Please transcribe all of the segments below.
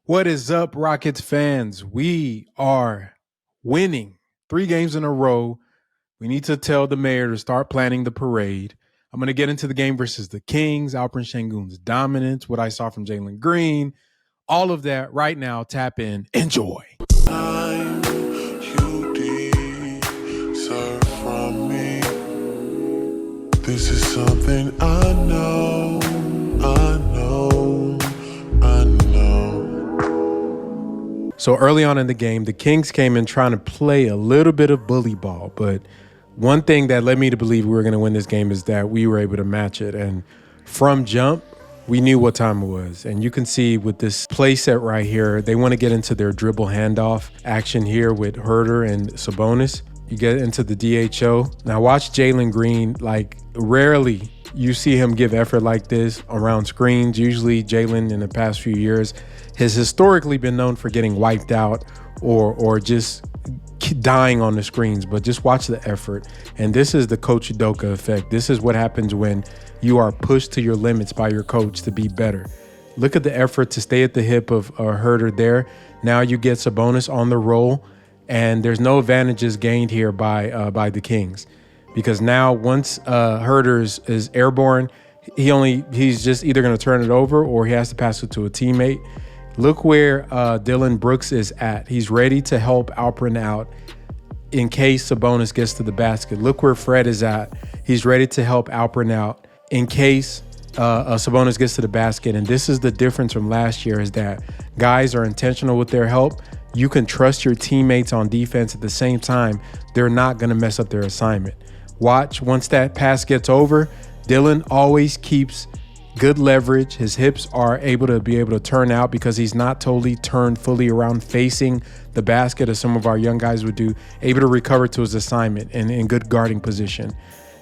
What is up, Rockets fans? We are winning 3 games in a row. We need to tell the mayor to start planning the parade. I'm going to get into the game versus the Kings, Alperen Sengun's dominance, what I saw from Jaylen Green, all of that right now. Tap in. Enjoy. This is something I know. So early on in the game, the Kings came in trying to play a little bit of bully ball. But one thing that led me to believe we were going to win this game is that we were able to match it. And from jump, we knew what time it was. And you can see with this play set right here, they want to get into their dribble handoff action here with Herter and Sabonis. You get into the DHO. Now watch Jaylen Green. Like, rarely you see him give effort like this around screens. Usually Jaylen in the past few years has historically been known for getting wiped out or just dying on the screens, but just watch the effort. And this is the Coach Udoka effect. This is what happens when you are pushed to your limits by your coach to be better. Look at the effort to stay at the hip of Herter there. Now you get Sabonis on the roll, and there's no advantages gained here by the Kings, because now once Herter is airborne, he's just either going to turn it over or he has to pass it to a teammate. Look where Dillon Brooks is at. He's ready to help Alperen out in case Sabonis gets to the basket. Look where Fred is at. He's ready to help Alperen out in case Sabonis gets to the basket. And this is the difference from last year, is that guys are intentional with their help. You can trust your teammates on defense. At the same time, they're not going to mess up their assignment. Watch, once that pass gets over, Dillon always keeps good leverage. His hips are able to turn out because he's not totally turned fully around facing the basket as some of our young guys would do, able to recover to his assignment and in good guarding position.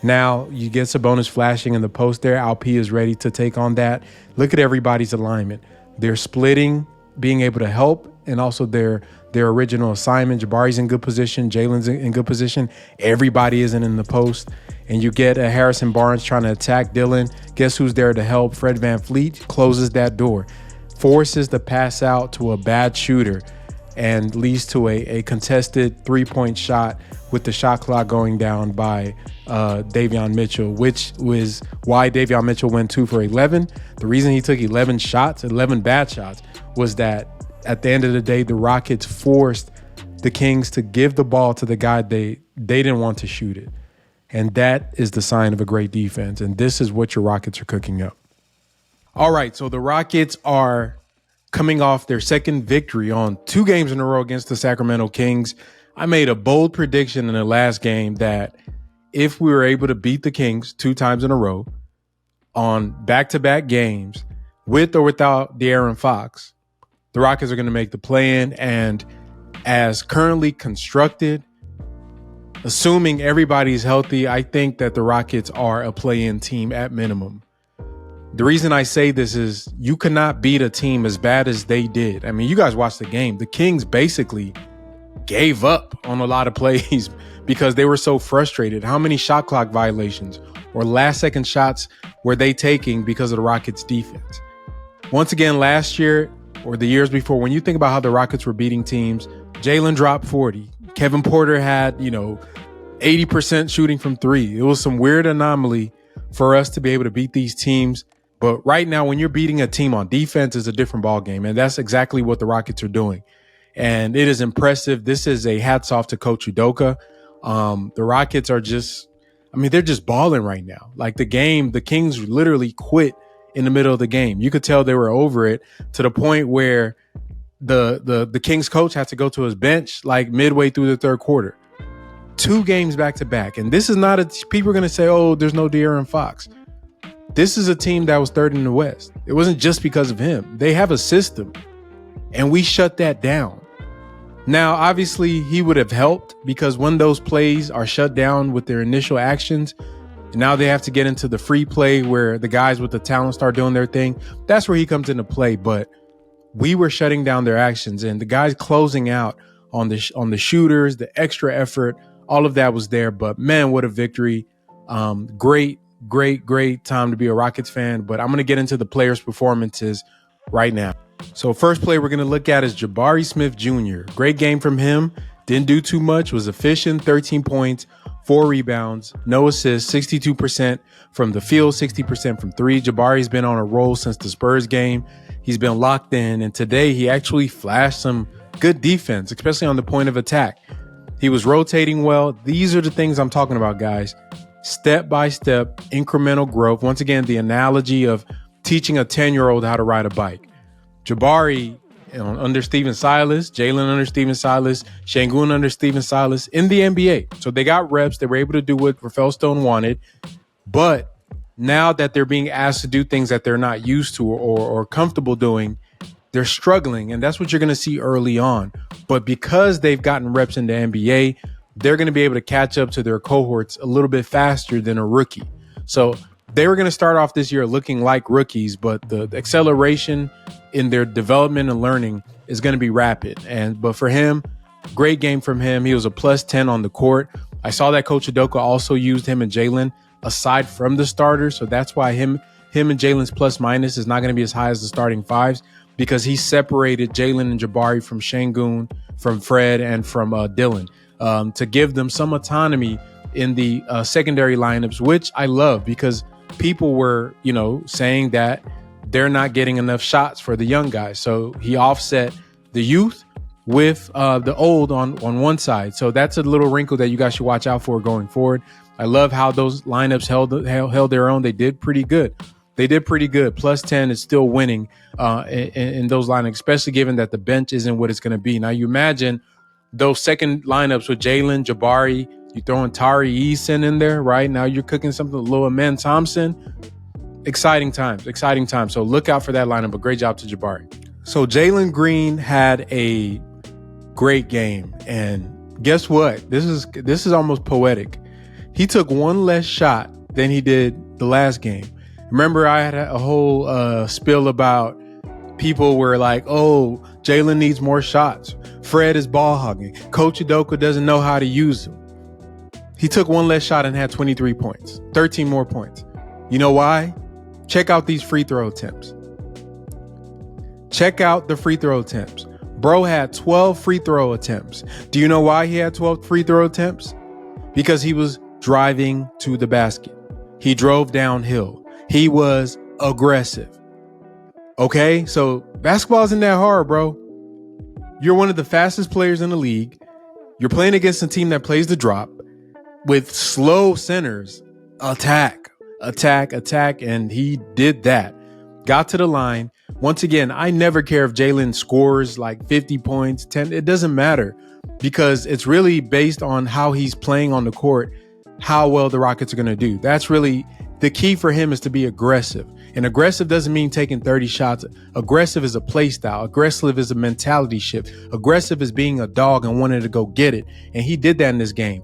Now you get Sabonis flashing in the post there. Alp is ready to take on that. Look at everybody's alignment. They're splitting, being able to help, and also their original assignment. Jabari's in good position. Jaylen's in good position. Everybody isn't in the post. And you get a Harrison Barnes trying to attack Dillon. Guess who's there to help? Fred VanVleet closes that door, forces the pass out to a bad shooter, and leads to a contested three-point shot with the shot clock going down by Davion Mitchell, which was why Davion Mitchell went 2 for 11. The reason he took 11 bad shots, was that at the end of the day, the Rockets forced the Kings to give the ball to the guy they didn't want to shoot it. And that is the sign of a great defense. And this is what your Rockets are cooking up. All right, so the Rockets are coming off their second victory on 2 games in a row against the Sacremento Kings. I made a bold prediction in the last game that if we were able to beat the Kings 2 times in a row on back-to-back games with or without De'Aaron Fox, the Rockets are going to make the play-in. And as currently constructed, assuming everybody's healthy, I think that the Rockets are a play-in team at minimum. The reason I say this is you cannot beat a team as bad as they did. I mean, you guys watched the game. The Kings basically gave up on a lot of plays because they were so frustrated. How many shot clock violations or last-second shots were they taking because of the Rockets' defense? Once again, last year or the years before, when you think about how the Rockets were beating teams, Jaylen dropped 40. Kevin Porter had, 80% shooting from 3. It was some weird anomaly for us to be able to beat these teams. But right now, when you're beating a team on defense, it's a different ballgame. And that's exactly what the Rockets are doing. And it is impressive. This is a hats off to Coach Udoka. The Rockets are they're just balling right now. Like the Kings literally quit in the middle of the game. You could tell they were over it, to the point where the Kings coach had to go to his bench like midway through the third quarter. 2 games back to back. And this is not people are going to say, oh, there's no De'Aaron Fox. This is a team that was 3rd in the West. It wasn't just because of him. They have a system, and we shut that down. Now, obviously, he would have helped, because when those plays are shut down with their initial actions, and now they have to get into the free play where the guys with the talent start doing their thing. That's where he comes into play. But we were shutting down their actions, and the guys closing out on the shooters, the extra effort, all of that was there. But man, what a victory. Great time to be a Rockets fan. But I'm going to get into the players' performances right now. So first play we're going to look at is Jabari Smith Jr. Great game from him. Didn't do too much. Was efficient. 13 points, 4 rebounds, no assists, 62% from the field, 60% from three. Jabari's been on a roll since the Spurs game. He's been locked in. And today he actually flashed some good defense, especially on the point of attack. He was rotating well. These are the things I'm talking about, guys. Step by step, incremental growth. Once again, the analogy of teaching a 10-year-old how to ride a bike. Jabari under Steven Silas, Jaylen under Steven Silas, Sengun under Steven Silas in the NBA. So they got reps. They were able to do what Rafael Stone wanted. But now that they're being asked to do things that they're not used to or comfortable doing, they're struggling. And that's what you're going to see early on. But because they've gotten reps in the NBA, they're going to be able to catch up to their cohorts a little bit faster than a rookie. So they were going to start off this year looking like rookies, but the acceleration in their development and learning is going to be rapid. But for him, great game from him. He was a +10 on the court. I saw that Coach Udoka also used him and Jaylen aside from the starters. So that's why him and Jaylen's plus minus is not going to be as high as the starting fives, because he separated Jaylen and Jabari from Sengun, from Fred, and from Dillon to give them some autonomy in the secondary lineups, which I love, because people were, saying that they're not getting enough shots for the young guys. So he offset the youth with the old on one side. So that's a little wrinkle that you guys should watch out for going forward. I love how those lineups held their own. They did pretty good. +10 is still winning in those lineups, especially given that the bench isn't what it's going to be. Now you imagine those second lineups with Jaylen, Jabari, you throwing Tari Eason in there, right? Now you're cooking something with Lil Amen Thompson. Exciting times. So look out for that lineup, but great job to Jabari. So Jaylen Green had a great game, and guess what? This is almost poetic. He took one less shot than he did the last game. Remember, I had a whole spill about people were like, oh, Jaylen needs more shots. Fred is ball hogging. Coach Udoka doesn't know how to use him. He took one less shot and had 23 points, 13 more points. You know why? Check out these free throw attempts. Check out the free throw attempts. Bro had 12 free throw attempts. Do you know why he had 12 free throw attempts? Because he was driving to the basket. He drove downhill. He was aggressive. Okay, so basketball isn't that hard, bro. You're one of the fastest players in the league. You're playing against a team that plays the drop with slow centers. Attack, and he did that. Got to the line. Once again, I never care if Jaylen scores like 50 points, 10. It doesn't matter, because it's really based on how he's playing on the court, how well the Rockets are going to do. That's really the key for him, is to be aggressive. And aggressive doesn't mean taking 30 shots. Aggressive is a play style. Aggressive is a mentality shift. Aggressive is being a dog and wanting to go get it. And he did that in this game.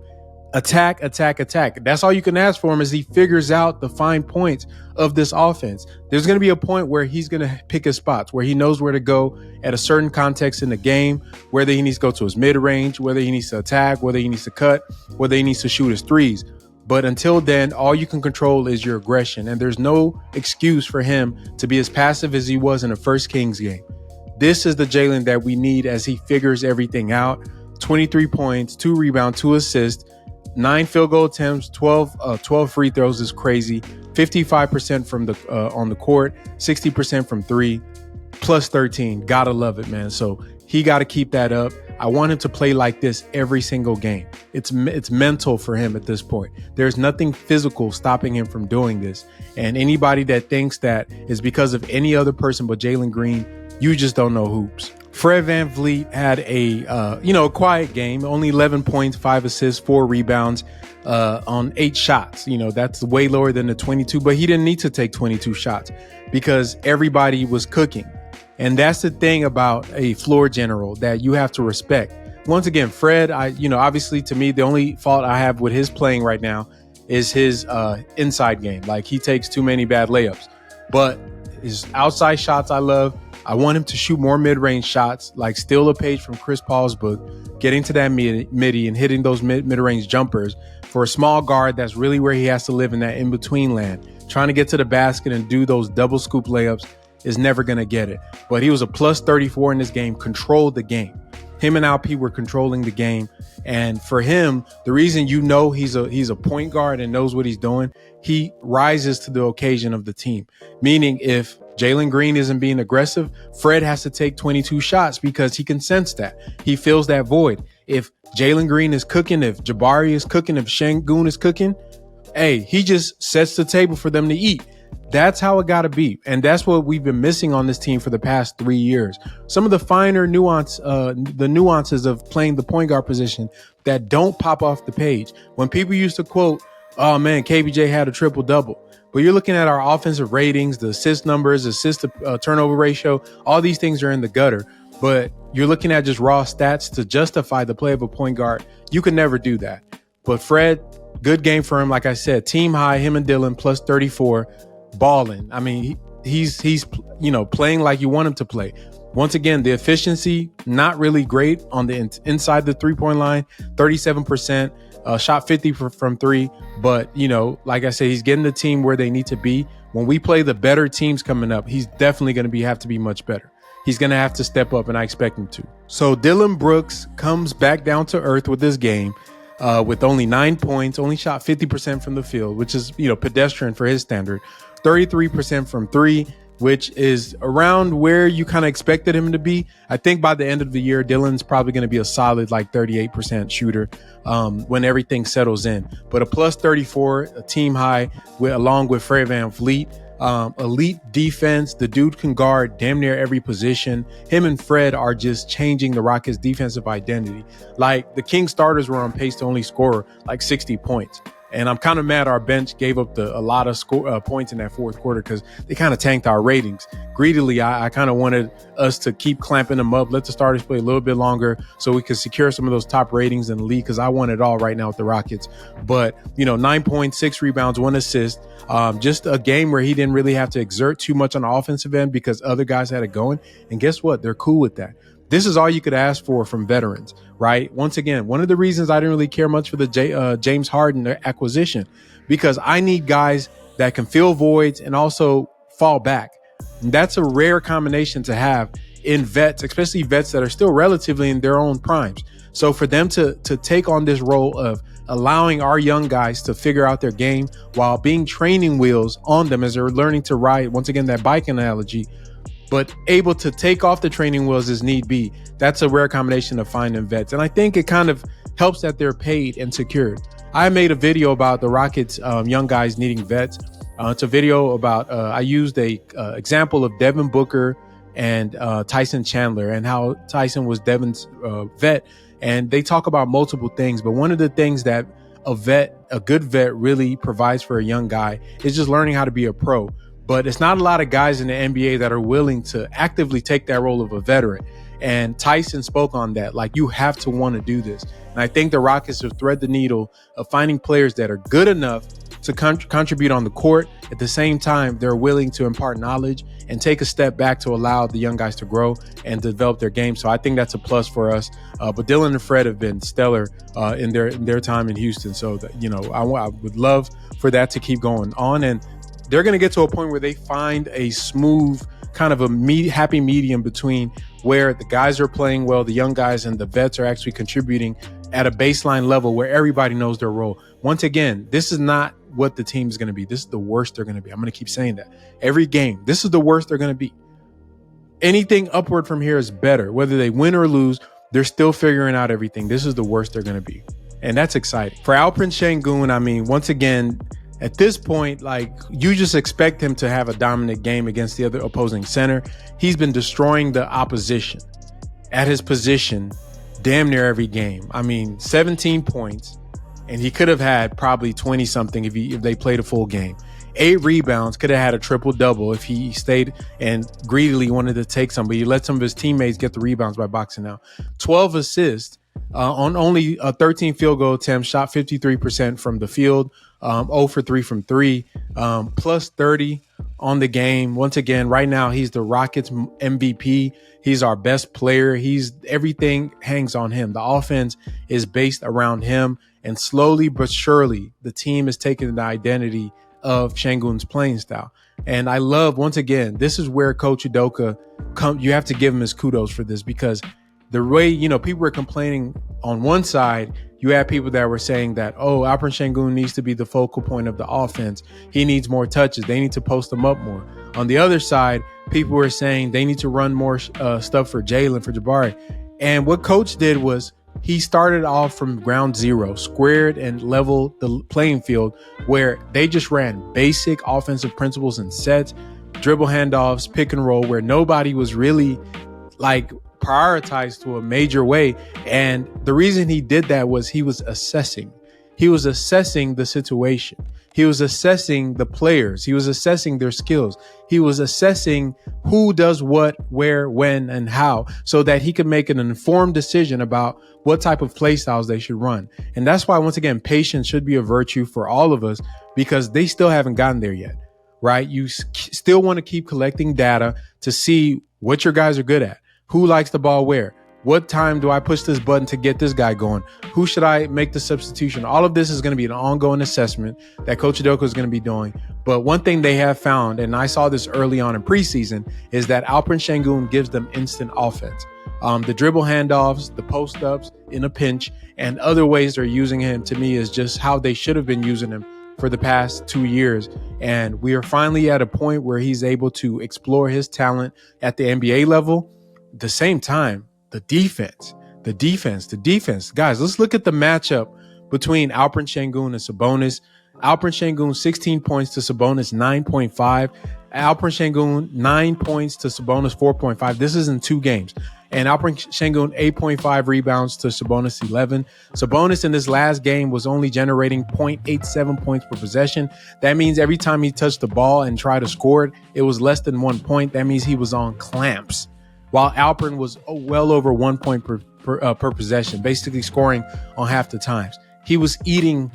Attack. That's all you can ask for him, is he figures out the fine points of this offense. There's going to be a point where he's going to pick his spots, where he knows where to go at a certain context in the game, whether he needs to go to his mid-range, whether he needs to attack, whether he needs to cut, whether he needs to shoot his threes. But until then, all you can control is your aggression. And there's no excuse for him to be as passive as he was in the first Kings game. This is the Jaylen that we need as he figures everything out. 23 points, 2 rebounds, 2 assists, 9 field goal attempts, 12 free throws is crazy. 55% from the on the court, 60% from three, +13. Gotta love it, man. So he got to keep that up. I want him to play like this every single game. It's mental for him at this point. There's nothing physical stopping him from doing this. And anybody that thinks that is because of any other person but Jaylen Green, you just don't know hoops. Fred VanVleet had a quiet game, only 11 points, 5 assists, 4 rebounds on 8 shots. That's way lower than the 22, but he didn't need to take 22 shots because everybody was cooking. And that's the thing about a floor general that you have to respect. Once again, Fred, obviously to me, the only fault I have with his playing right now is his inside game. Like, he takes too many bad layups, but his outside shots I love. I want him to shoot more mid-range shots, like steal a page from Chris Paul's book, getting to that midi and hitting those mid-range jumpers. For a small guard, that's really where he has to live, in that in-between land, trying to get to the basket and do those double scoop layups. is never going to get it. But he was a plus 34 in this game, controlled the game. Him and Alp were controlling the game. And for him, the reason he's a point guard and knows what he's doing, he rises to the occasion of the team. Meaning if Jaylen Green isn't being aggressive, Fred has to take 22 shots because he can sense that. He feels that void. If Jaylen Green is cooking, if Jabari is cooking, if Sengun is cooking, hey, he just sets the table for them to eat. That's how it got to be. And that's what we've been missing on this team for the past 3 years. Some of the finer nuances of playing the point guard position that don't pop off the page. When people used to quote, oh man, KBJ had a triple double. But you're looking at our offensive ratings, the assist numbers, assist to turnover ratio, all these things are in the gutter. But you're looking at just raw stats to justify the play of a point guard. You can never do that. But Fred, good game for him. Like I said, team high, him and Dillon plus 34, balling. I mean, he's playing like you want him to play. Once again, the efficiency, not really great on the inside the 3-point line, 37%, shot 50 from three. But, like I said, he's getting the team where they need to be. When we play the better teams coming up, he's definitely going to have to be much better. He's going to have to step up, and I expect him to. So Dillon Brooks comes back down to earth with this game with only 9 points, only shot 50% from the field, which is, pedestrian for his standard. 33% from three, which is around where you kind of expected him to be. I think by the end of the year, Dillon's probably going to be a solid like 38% shooter when everything settles in. But a plus 34, a team high, along with Fred VanVleet. Elite defense. The dude can guard damn near every position. Him and Fred are just changing the Rockets' defensive identity. Like the Kings starters were on pace to only score like 60 points. And I'm kind of mad our bench gave up a lot of points in that fourth quarter because they kind of tanked our ratings. Greedily, I kind of wanted us to keep clamping them up, let the starters play a little bit longer so we could secure some of those top ratings in the league because I want it all right now with the Rockets. But, 9 points, 6 rebounds, 1 assist. Just a game where he didn't really have to exert too much on the offensive end because other guys had it going. And guess what? They're cool with that. This is all you could ask for from veterans, right? Once again, one of the reasons I didn't really care much for the James Harden acquisition, because I need guys that can fill voids and also fall back. And that's a rare combination to have in vets, especially vets that are still relatively in their own primes. So for them to take on this role of allowing our young guys to figure out their game while being training wheels on them as they're learning to ride, once again, that bike analogy, but able to take off the training wheels as need be. That's a rare combination of finding vets. And I think it kind of helps that they're paid and secured. I made a video about the Rockets young guys needing vets. It's a video about, I used a example of Devin Booker and Tyson Chandler and how Tyson was Devin's vet. And they talk about multiple things. But one of the things that a good vet really provides for a young guy is just learning how to be a pro. But it's not a lot of guys in the NBA that are willing to actively take that role of a veteran. And Tyson spoke on that. Like, you have to want to do this. And I think the Rockets have thread the needle of finding players that are good enough to contribute on the court. At the same time, they're willing to impart knowledge and take a step back to allow the young guys to grow and develop their game. So I think that's a plus for us. But Dillon and Fred have been stellar in their time in Houston. So, I would love for that to keep going on. And they're going to get to a point where they find a smooth kind of happy medium between where the guys are playing well, the young guys, and the vets are actually contributing at a baseline level where everybody knows their role. Once again, this is not what the team is going to be. This is the worst they're going to be. I'm going to keep saying that. Every game, this is the worst they're going to be. Anything upward from here is better. Whether they win or lose, they're still figuring out everything. This is the worst they're going to be. And that's exciting. For Alperen Sengun, once again, at this point, you just expect him to have a dominant game against the other opposing center. He's been destroying the opposition at his position damn near every game. 17 points, and he could have had probably 20 something if they played a full game. 8 rebounds, could have had a triple double if he stayed and greedily wanted to take some, but he let some of his teammates get the rebounds by boxing out. 12 assists on only 13 field goal attempts, shot 53% from the field. 0 for 3 from 3, plus 30 on the game. Once again, right now, he's the Rockets MVP. He's our best player. Everything hangs on him. The offense is based around him. And slowly but surely, the team is taking the identity of Sengun's playing style. And I love, once again, this is where Coach Udoka you have to give him his kudos for this, because the way, people were complaining on one side, you had people that were saying that, oh, Alperen Sengun needs to be the focal point of the offense. He needs more touches. They need to post him up more. On the other side, people were saying they need to run more stuff for Jaylen, for Jabari. And what Coach did was he started off from ground zero, squared and leveled the playing field, where they just ran basic offensive principles and sets, dribble handoffs, pick and roll, where nobody was really like prioritized to a major way. And the reason he did that was he was assessing. He was assessing the situation. He was assessing the players. He was assessing their skills. He was assessing who does what, where, when, and how, so that he could make an informed decision about what type of play styles they should run. And that's why, once again, patience should be a virtue for all of us, because they still haven't gotten there yet, right? You still want to keep collecting data to see what your guys are good at. Who likes the ball where? What time do I push this button to get this guy going? Who should I make the substitution? All of this is going to be an ongoing assessment that Coach Udoka is going to be doing. But one thing they have found, and I saw this early on in preseason, is that Alperen Sengun gives them instant offense. The dribble handoffs, the post-ups in a pinch, and other ways they're using him, to me, is just how they should have been using him for the past 2 years. And we are finally at a point where he's able to explore his talent at the NBA level. At the same time, the defense. Guys, let's look at the matchup between Alperen Sengun and Sabonis. Alperen Sengun, 16 points to Sabonis, 9.5. Alperen Sengun, 9 points to Sabonis, 4.5. This is in 2 games. And Alperen Sengun, 8.5 rebounds to Sabonis, 11. Sabonis in this last game was only generating 0.87 points per possession. That means every time he touched the ball and tried to score it, it was less than 1 point. That means he was on clamps. While Alperen was well over 1 point per possession, basically scoring on half the times. He was eating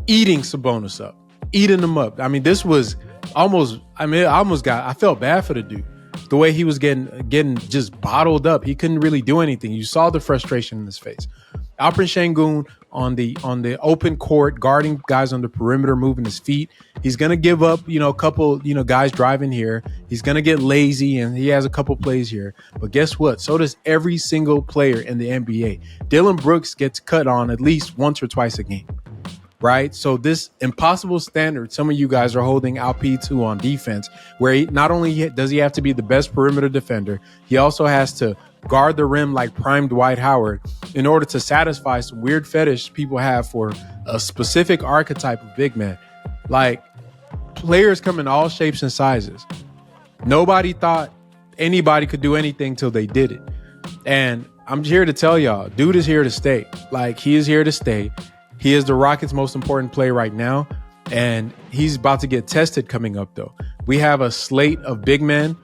Sabonis up, eating him up. I mean, this was I felt bad for the dude. The way he was getting just bottled up. He couldn't really do anything. You saw the frustration in his face. Alperen Sengun on the open court, guarding guys on the perimeter, moving his feet. He's going to give up, a couple, guys driving here. He's going to get lazy, and he has a couple plays here. But guess what? So does every single player in the NBA. Dillon Brooks gets cut on at least once or twice a game, right? So this impossible standard some of you guys are holding Alp to on defense, where not only does he have to be the best perimeter defender, he also has to guard the rim like prime Dwight Howard in order to satisfy some weird fetish people have for a specific archetype of big man. Like, players come in all shapes and sizes. Nobody thought anybody could do anything till they did it. And I'm here to tell y'all, dude is here to stay. Like, he is here to stay. He is the Rockets' most important player right now, and he's about to get tested coming up, though. We have a slate of big men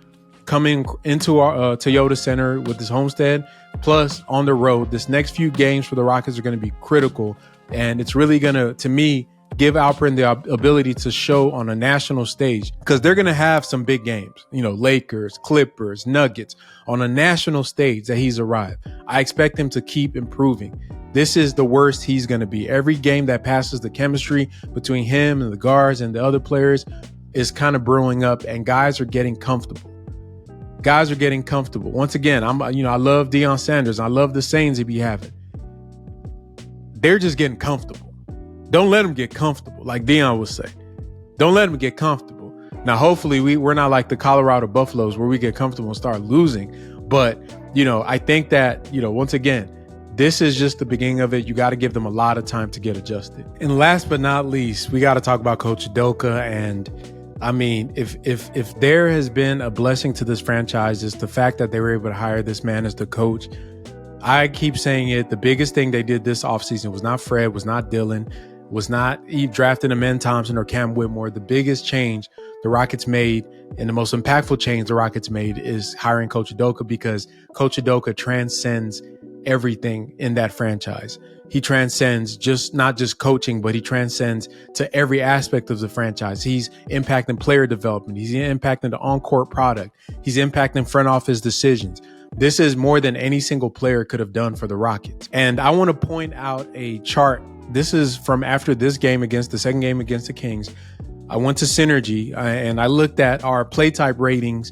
coming into our Toyota Center with this homestand, plus on the road. This next few games for the Rockets are going to be critical, and it's really going to me, give Alperen the ability to show on a national stage, because they're going to have some big games, Lakers, Clippers, Nuggets, on a national stage that he's arrived. I expect him to keep improving. This is the worst he's going to be. Every game that passes the chemistry between him and the guards and the other players is kind of brewing up, and guys are getting comfortable. Once again, I love Deion Sanders. I love the sayings he be having. They're just getting comfortable. Don't let them get comfortable, like Deion would say. Don't let them get comfortable. Now, hopefully, we're not like the Colorado Buffaloes where we get comfortable and start losing. But, I think that, once again, this is just the beginning of it. You got to give them a lot of time to get adjusted. And last but not least, we got to talk about Coach Udoka. And I mean, if there has been a blessing to this franchise, it's the fact that they were able to hire this man as the coach. I keep saying it. The biggest thing they did this offseason was not Fred, was not Dillon, was not drafting Amen Thompson or Cam Whitmore. The biggest change the Rockets made, and the most impactful change the Rockets made, is hiring Coach Udoka, because Coach Udoka transcends everything in that franchise. He transcends not just coaching, but he transcends to every aspect of the franchise. He's impacting player development. He's impacting the on-court product. He's impacting front office decisions. This is more than any single player could have done for the Rockets. And I want to point out a chart. This is from after this game the second game against the Kings. I went to Synergy and I looked at our play type ratings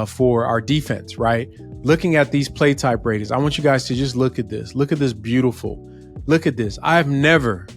for our defense, right? Looking at these play type ratings, I want you guys to just look at this. Look at this beautiful. Look at this. I've never,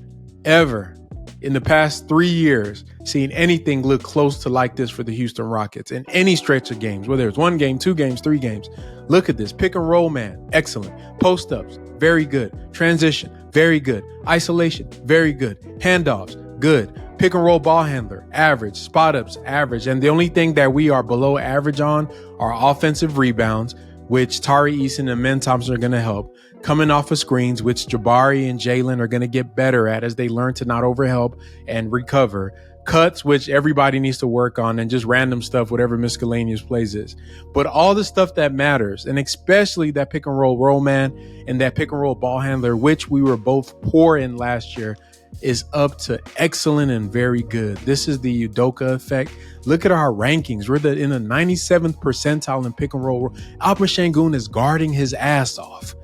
ever in the past 3 years seen anything look close to like this for the Houston Rockets in any stretch of games, whether it's 1 game, 2 games, 3 games. Look at this. Pick and roll, man. Excellent. Post ups, very good. Transition, very good. Isolation, very good. Handoffs, good. Pick and roll ball handler, average. Spot ups, average. And the only thing that we are below average on are offensive rebounds, which Tari Eason and Amen Thompson are going to help. Coming off of screens, which Jabari and Jaylen are going to get better at as they learn to not overhelp and recover. Cuts, which everybody needs to work on, and just random stuff, whatever miscellaneous plays is. But all the stuff that matters, and especially that pick and roll man and that pick and roll ball handler, which we were both poor in last year, is up to excellent and very good. This is the Udoka effect. Look at our rankings. We're in the 97th percentile in pick and roll. Alperen Sengun is guarding his ass off.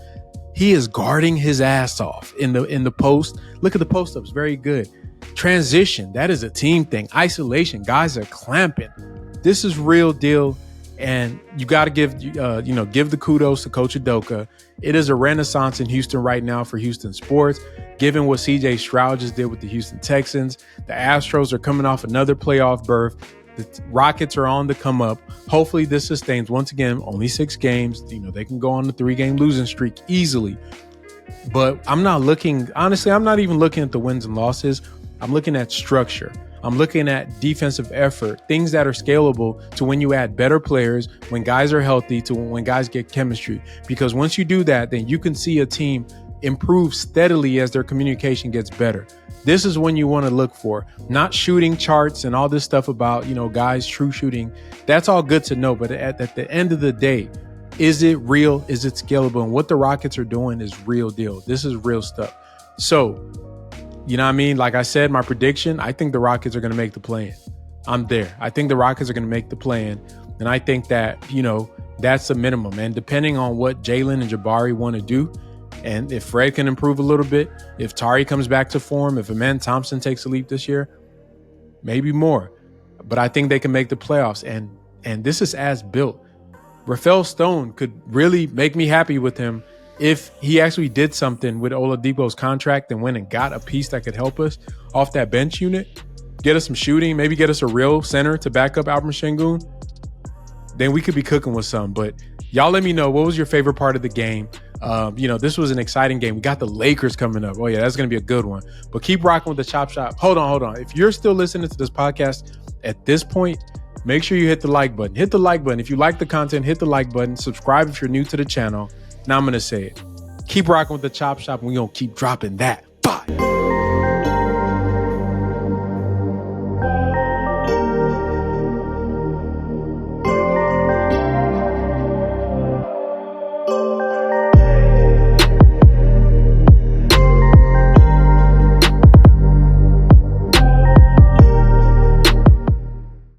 He is guarding his ass off in the post. Look at the post ups. Very good. Transition. That is a team thing. Isolation. Guys are clamping. This is real deal. And you got to give the kudos to Coach Udoka. It is a renaissance in Houston right now for Houston sports, given what CJ Stroud just did with the Houston Texans. The Astros are coming off another playoff berth. The Rockets are on the come up. Hopefully this sustains. Once again, only 6 games. They can go on the 3-game losing streak easily. But I'm not even looking at the wins and losses. I'm looking at structure. I'm looking at defensive effort, things that are scalable to when you add better players, when guys are healthy, to when guys get chemistry. Because once you do that, then you can see a team improve steadily as their communication gets better. This is when you want to look for, not shooting charts and all this stuff about, guys true shooting. That's all good to know. But at the end of the day, is it real? Is it scalable? And what the Rockets are doing is real deal. This is real stuff. So, you know what I mean? Like I said, my prediction, I think the Rockets are going to make the play-in. I'm there. I think the Rockets are going to make the play-in. And I think that, that's the minimum. And depending on what Jaylen and Jabari want to do, and if Fred can improve a little bit, if Tari comes back to form, if Amen Thompson takes a leap this year, maybe more. But I think they can make the playoffs. And this is as built. Rafael Stone could really make me happy with him if he actually did something with Oladipo's contract and went and got a piece that could help us off that bench unit, get us some shooting, maybe get us a real center to back up Alperen Sengun, then we could be cooking with some. But y'all let me know, what was your favorite part of the game? This was an exciting game. We got the Lakers coming up. Oh, yeah, that's going to be a good one. But keep rocking with the Chop Shop. Hold on. If you're still listening to this podcast at this point, make sure you hit the like button. Hit the like button. If you like the content, hit the like button. Subscribe if you're new to the channel. Now I'm going to say it. Keep rocking with the Chop Shop, and we're going to keep dropping that. Bye.